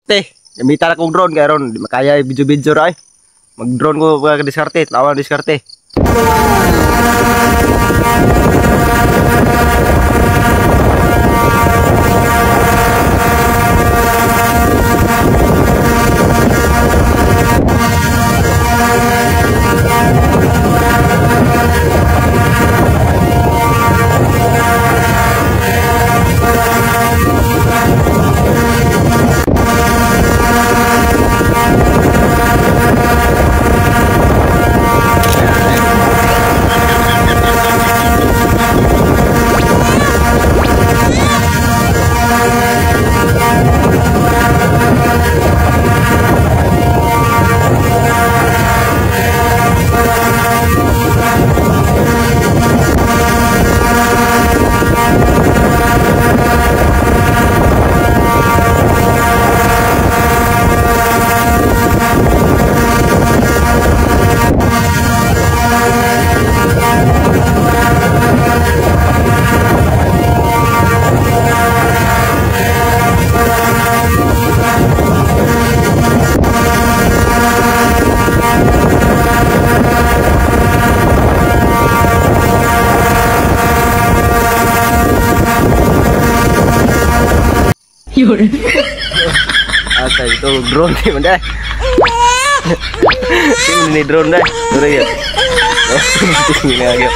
Te, gamitan akong drone kaya ron, di makaya video-video ra ay. Mag-drone ko diskarte, tawa diskarte. Yun. Asa itu drone ni benda. Ini drone dah. Sudah ya. Ini aja.